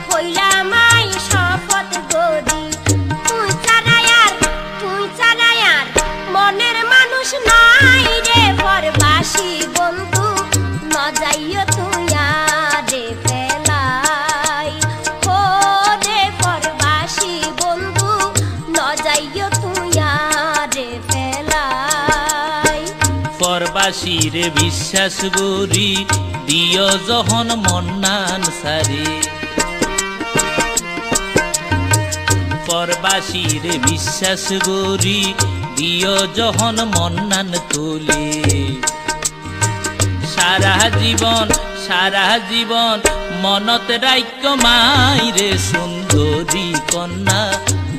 কইলা মাই শপথ গদি তুই চারায়ার মনের মানুষ নাই রে ফরবাসী বন্ধু ন যাইও তুই আরে ফেলাই হো রে ফরবাসী বন্ধু ন যাইও তুই আরে ফেলাই পরবাসীর বিশ্বাস গরি দিয় যখন মন্নান সারে পরবাসীর বিশ্বাস গরি দিয় যখন মন্নান তুলে সারা জীবন মনত রাইক্য মাইরে সুন্দরী কন্যা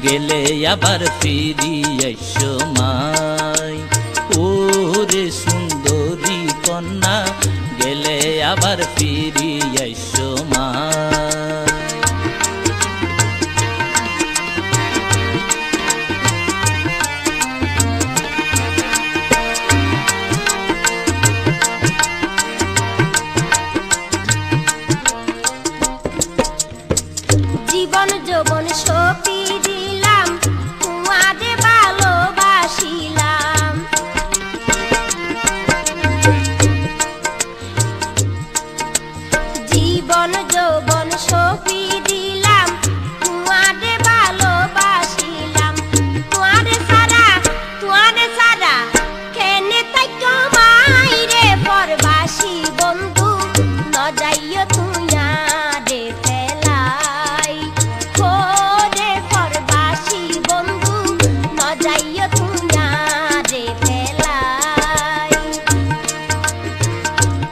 গেলে আবার ফিরি আইসো মাই ওরে সুন্দরী কন্যা গেলে আবার ফিরি আইসো মাই জীবন যৌবন সপি দিলাম তোমারে ভালোবাসিলাম জীবন যৌবন সপি দিলাম তোমারে ভালোবাসিলাম তোমারে সারা কেনে তাই কমাই রে পরবাসী বন্ধু ন যাইও তুই আরে ফেলাই হো রে পরবাসী বন্ধু ন যাইও তুই আরে ফেলাই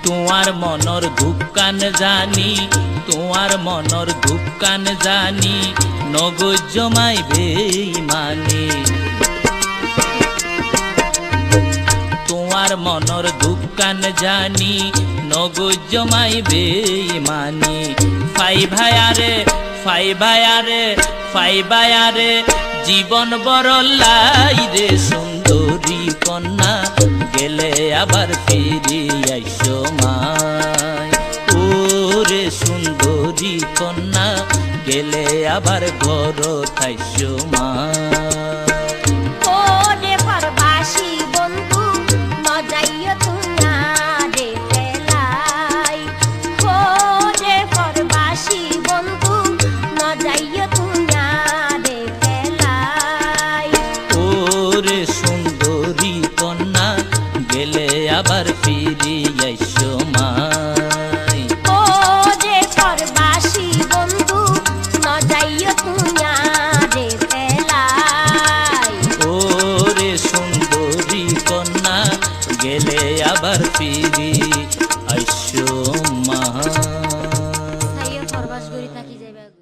তোমার মনর দুঃখান জানি তোমার মনর দুঃখান জানি নগদ জমাই বেইমানি তোমার তোমার মনর দুঃখান জানি নগদ জমাই বেইমানি ফাই ভায়ারে ফাই ভায়ারে ফাই ভায়ারে জীবন বড় লাই রে সুন্দরী কন্যা গেলে আবার ফিরি আইসো মায় ও রে সুন্দরী কন্যা গেলে আবার ঘর থাইসো মায় ওরে পরবাসী বন্ধু নজাইও তুনা রে ফেলাই ওরে পরবাসী বন্ধু নজাইও তুনা রে ফেলাই ওরে সুন্দরী কন্যা গেলে আবার ফিরি আইসো মায় ওরে পরবাসী বন্ধু নজাইও তুনা রে ফেলাই ওরে সুন্দরী কন্যা গেলে আবার ফিরি আইসো মায় তাইও পরবাস করি থাকি যাইবা গো।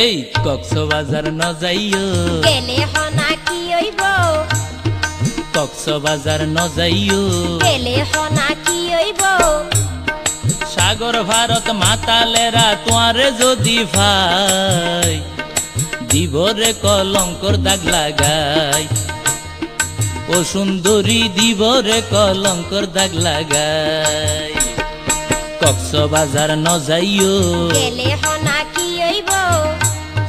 এই কক্সবাজার ন যাইও গেলে হনা কি হইব কক্সবাজার ন যাইও গেলে হনা কি হইব সাগর ভারত মাতালেরা তোয়ারে যদি ভাই দিবরে কলঙ্কর দাগ লাগাই ও সুন্দরী দিবরে কলঙ্কর দাগ লাগাই কক্সবাজার ন যাইও গেলে হনা কি হইব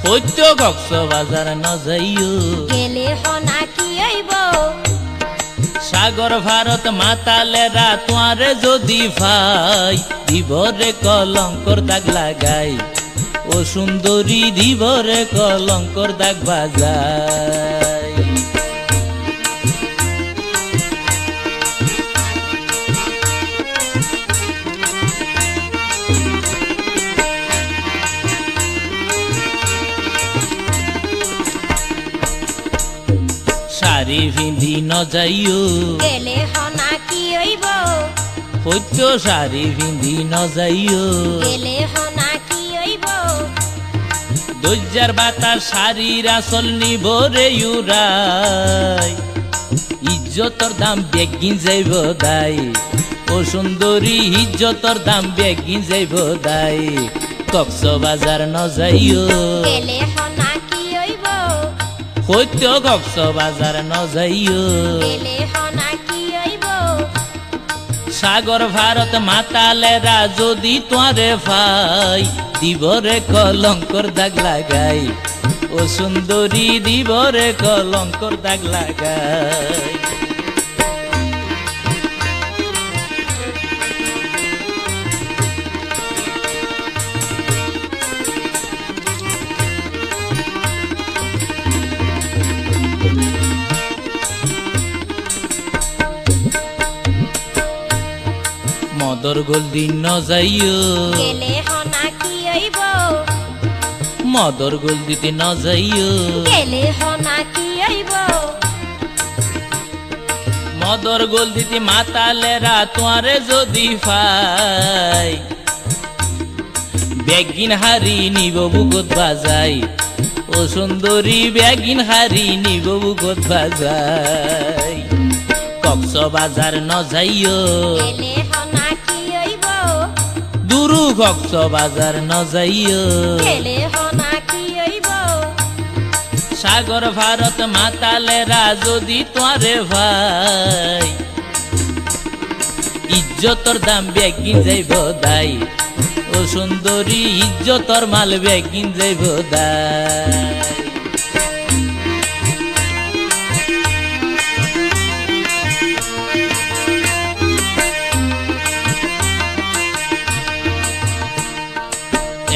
সত্য কক্সবাজার ন যাইও গেলে হনা কি হইব সাগর ভারত মাতালেরা তোয়ারে যদি ভাই দিবরে কলঙ্কর দাগ লাগাই ও সুন্দরী দিবরে কলঙ্কর দাগ বাজাই শাড়ি পিন্ধি ন যাইও গেলে হনা কি হইব সত্য শাড়ি পিন্ধি ন যাইও গেলে হনা কি হইব দজ্জার বাতার শাড়ির আসল নিবরে উড়াই ইজ্জতর দাম বেগিন যাইব দাই ও সুন্দরী ইজ্জতর দাম বেগিন যাইব দাই কক্সবাজার ন যাইও গেলে হনা কি হইব সত্য কক্সবাজার ন যাইও গেলে হনা কি হইব সাগর ভারত মাতালেরা যদি তোয়ারে ভাই দিবরে কলঙ্কর দাগ লাগাই ও সুন্দরী দিবরে কলঙ্কর দাগ লাগাই মদর গোলদিন ন যাইও গেলে হনা কি হইব মদর গোলদিতে ন যাইও গেলে হনা কি হইব মদর গোলদিতে মাতালেরা তোয়ারে যদি পাই বেগিন হারি নিব বুকত বাজাই ও সুন্দরী বেগিন হারি নিব বুকত বাজাই কক্সবাজার ন যাইও গেলে হনা কি হইব দুরু কক্সবাজার ন যাইও গেলে হনা কি হইব সাগর ভারত মাতালেরা যদি তোয়ারে ভাই ইজ্জতর দাম বেগিন যাইব দাই ও সুন্দরী ইজ্জতর মাল বেগিন যাইব দাই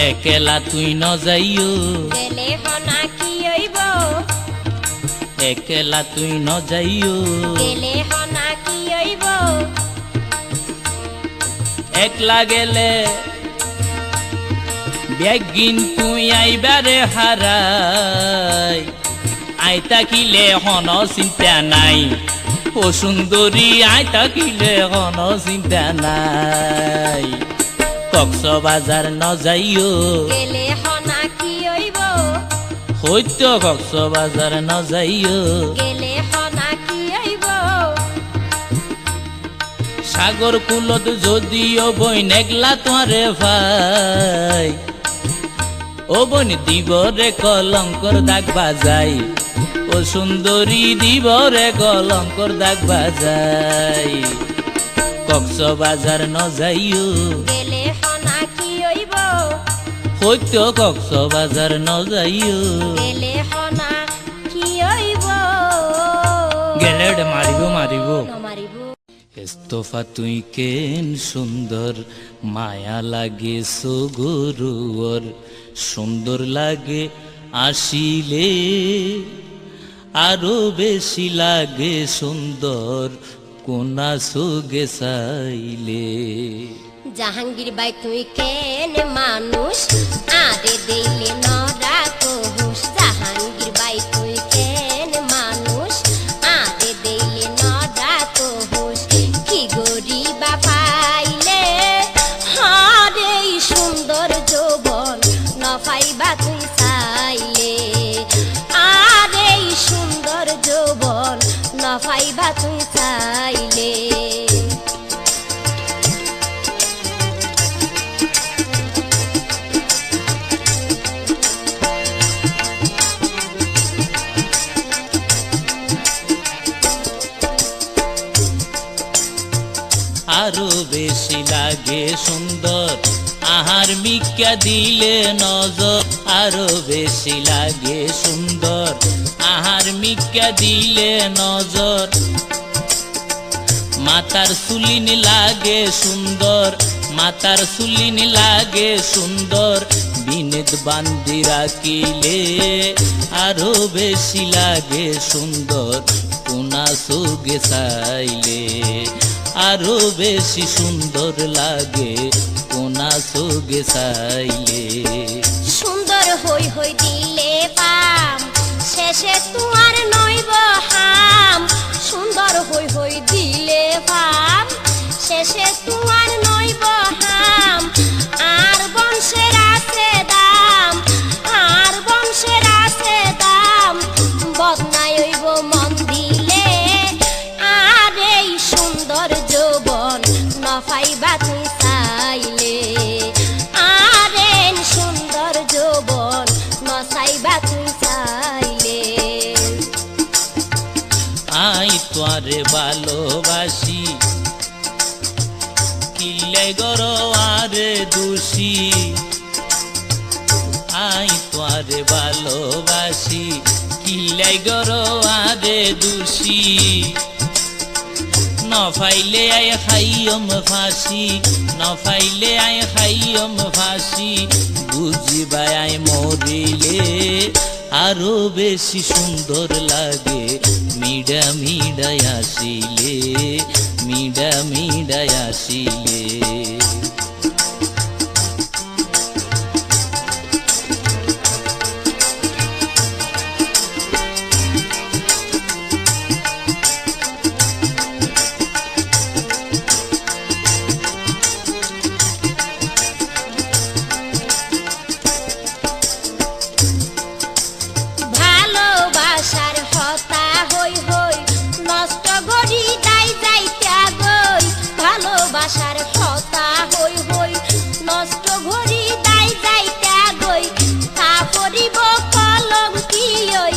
একলা তুই ন যাইও গেলে হনা কি হইব একলা তুই ন যাইও গেলে হনা কি হইব একলা গেলে বেগিন তুই আইবারে হারাই আই তাকিলে হন চিন্তা নাই ও সুন্দরী আই তাকিলে হন চিন্তা নাই কক্সবাজার ন যাইও গেলে হনা কি হইব হইতো কক্সবাজার ন যাইও গেলে হনা কি হইব সাগর কুলত যদিও বই নেগলা তোরে ভাই ও বন দিব রে কলঙ্কর দাগ বাজাই ও সুন্দরী দিব রে কলঙ্কর দাগ বাজাই কক্সবাজার ন যাইও গেলে হনা কি হইব হইতো কক্সবাজার ন যাইও গেলে হনা কি হইব গেলে মারিব মারিব নমারিব এস্তফা তুই কেন সুন্দর মায়া লাগে সগরুর সুন্দর লাগে আসিলে আরো বেশি লাগে সুন্দর কোনা সুগে চাইলে জাহাঙ্গীর বাই তুই কেন মানুষ আরে দিলে নরা কোহুস জাহাঙ্গীর বাই তুই কেন মানুষ আরে দিলে নরা কোহুস কি গরিবা পাইলে হারে সুন্দর যৌবন নফাইবা তুই চাইলে আরে সুন্দর যৌবন নফাইবা তুই চাইলে আরো বেশি লাগে সুন্দর আহার মিক্কা দিলে নজর আরো বেশি লাগে সুন্দর আহার মিক্কা দিলে নজর মাতার সুলিন লাগে সুন্দর মাতার সুলিন লাগে সুন্দর বিনেদ বান্দি রাখিলে আরো বেশি লাগে সুন্দর কোনা সুগে চাইলে আরো বেশি সুন্দর লাগে কোনা সুগে চাইলে সুন্দর হই হই দিলে পাম শেষে তোমার নইব হাম সুন্দর হই হই দিলে পাম শেষে তোমার নইব হাম আর বংশের আছে দাম আর বংশের আছে দাম বদনাই হইব মন দিলে আর এই সুন্দর যৌবন নফাইবা তুই চাইলে আর এই সুন্দর যৌবন নসাইবা তুই চাইলে আই তোরে ভালোবাসি কিলে গরো আরে দোষী আই তোরে ভালোবাসি কিলে গরো আরে দোষী নফাইলে আয় খাইয়ম ফাঁসি নফাইলে আয় খাইয়ম ফাঁসি বুঝিবাই আয় মরিলে আরো বেশি সুন্দর লাগে মিডা মিডায় আসিলে মিডা মিডায় আসিলে ভালোবাসার হতা হই হই নষ্ট গড়ি দাই যাইতা গই ভালোবাসার হতা হই হই নষ্ট গড়ি দাই যাইতা গই তা পরিব কলঙ্কি ওই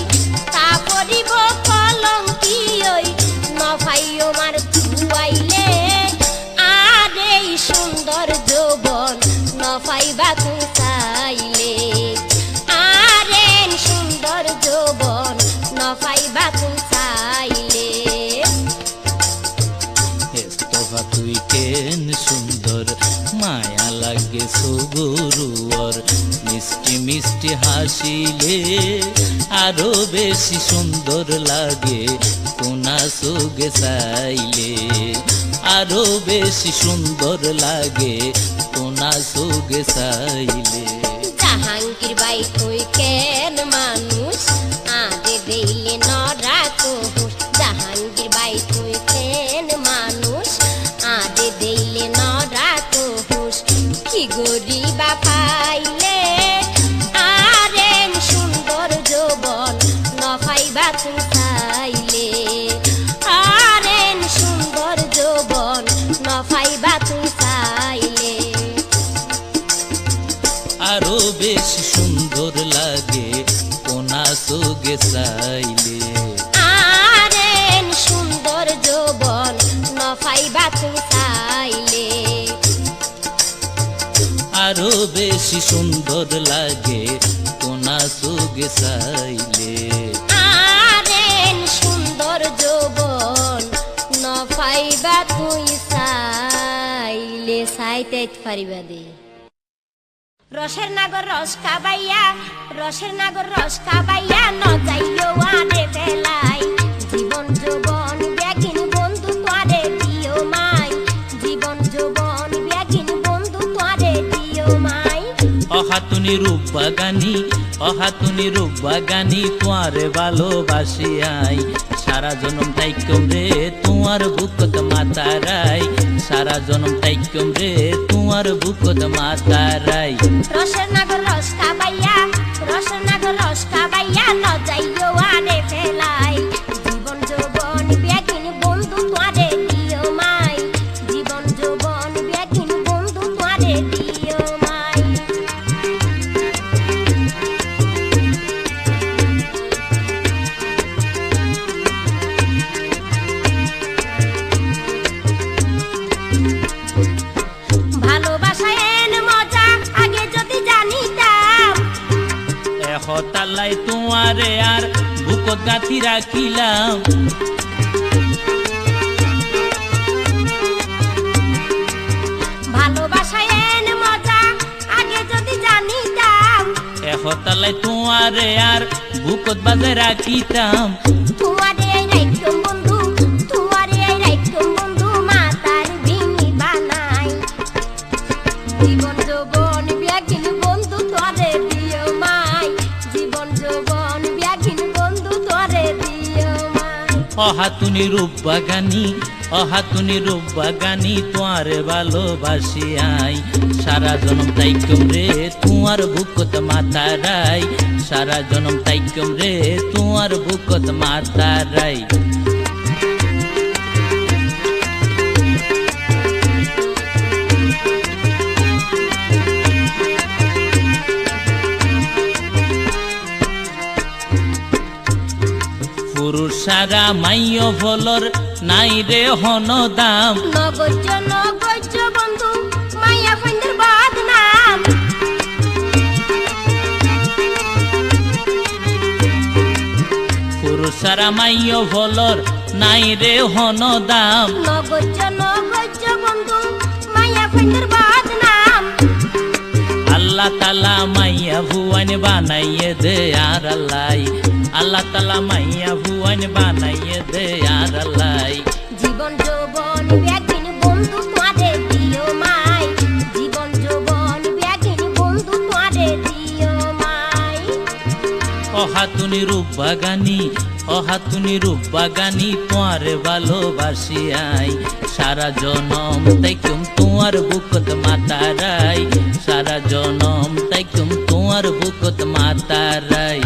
তা পরিব কলঙ্কি ওই নফাইও মার ধুয়াইলে আর এই সুন্দর যৌবন নফাইবা তুই চাইলে আর এই সুন্দর যৌবন নফাইবা তুই চাইলে এস্তফা তুই কেন সুন্দর মায়া লাগে সগরুর মিষ্টি মিষ্টি হাসিলে আরো বেশি সুন্দর লাগে কোনা সুগে চাইলে আরো বেশি সুন্দর লাগে কোনা সুগে চাইলে জাহাঙ্গীর বাই তুই কেন মানুষ আগে দিলে নরা কোহুস জাহাঙ্গীর বাই তুই কেন মানুষ আগে দিলে নরা কোহুস কি গরিবা পাইলে আর সুন্দর গেছাইলে আরেন সুন্দর যৌবন নফাইবা তুমি চাইলে আরো বেশি সুন্দর লাগে কোনা সুগে চাইলে আরেন সুন্দর যৌবন নফাইবা তুই চাইলে চাইতে পারিবা দে রসের নাগর রস কাবাইয়া রসের নাগর রস কাবাইয়া ন যাইও আনে ফেলাই জীবন যৌবন ব্যাগিন বন্ধু তোরে দিও মাই জীবন যৌবন ব্যাগিন বন্ধু তোরে দিও মাই অহাতুনি রূপ বাগানি তোয়ারে ভালোবাসি আই সারা জনম তাইকম রে তোমার বুকত মাতারাই সারা জনম তাইকম রে তোমার বুকত মাতারাই রসের নাগর রস কাবাইয়া রসের নাগর রস কাবাইয়া ন যাইও আনে ফেলাই জীবন যৌবন ব্যাগিন বন্ধু তোরে দিও মাই জীবন যৌবন ব্যাগিন বন্ধু তোরে দিও মাই ভালোবাসায় এন মজা আগে যদি জানিতাম এহতালাই তোমারে আর বুকত গাঁথি রাখিলাম ভালোবাসায় এন মজা আগে যদি জানিতাম এহতালাই তোমারে আর বুকত বাজে রাখিতাম তুয়ারে এই রাইকম বন্ধু তুয়ারে এই রাইকম বন্ধু মাতার ভিনি বানাই জীবন যৌবন ব্যাগিন বন্ধু তোরে দিও মাই জীবন যৌবন ব্যাগিন বন্ধু তোরে দিও মাই অহাতুনি রূপ বাগানি তোয়ারে ভালোবাসি আই সারা জনম তাইকম রে তোমার বুকত মাতারাই সারা জনম তাইকম রে তোমার বুকত মাতারাই পুরুষ সারা মাইয় ফলর নাই রে হন দাম নগজ্য বন্ধু মাইয়া ফন্দের বদনাম পুরুষ সারা মাইয় ফলর নাই রে হন দাম নগজ্য বন্ধু মাইয়া ফন্দের বদনাম আল্লাহ তালা মাইয়া ভুয়ান বানাইয়ে দে আর আল্লাহ আল্লাহ তালা মাইয়া ভুয়ান বানাইয়ে দে আর আল্লাহ জীবন যৌবন ব্যাগিন বন্ধু তোরে দিও মাই জীবন যৌবন ব্যাগিন বন্ধু তোরে দিও মাই অহাতুনি রূপ বাগানি তোয়ারে ভালোবাসি আই সারা জনম তাইকুম তোমার বুকত মাতারাই সারা জনম তাইকুম তোমার বুকত মাতারাই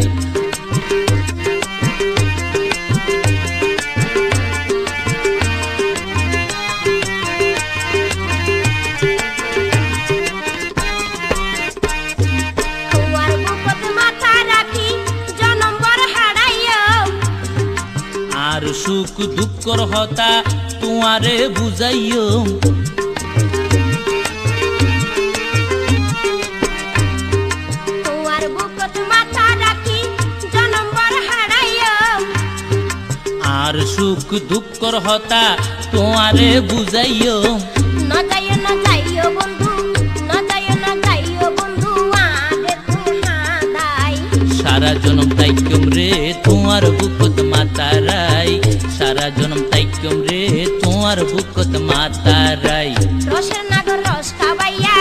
তোমার বুকত মাথা রাখি জনম বর হারাইও আর সুখ দুঃখর হতা তোমারে বুঝাইও তোমার বুকত মাথা রাখি জনম বর হারাইও আর সুখ দুঃখর হতা তোমারে বুঝাইও না যাইও বন্ধু না যাইও বন্ধু আগে তুহাদাই সারা জনম তাইকম রে তোমার বুকত মাতারাই সারা জনম তাইকম রে তোমার বুকত মাতারাই রসের নাগর রস খাবাইয়া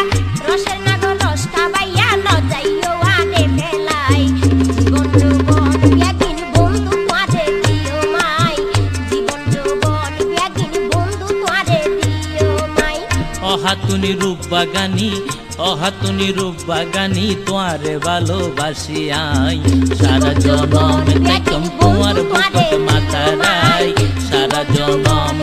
ন যাইও আগে ফেলাই জীবন যৌবন ব্যাগিন বন্ধু তোরে দিও মাই জীবন যৌবন ব্যাগিন বন্ধু তোরে দিও মাই অহাতুনি রূপ বাগানি তোয়ারে ভালোবাসি আই সারা জনম তাইকম তোমার বুকত মাতারাই সারা জনম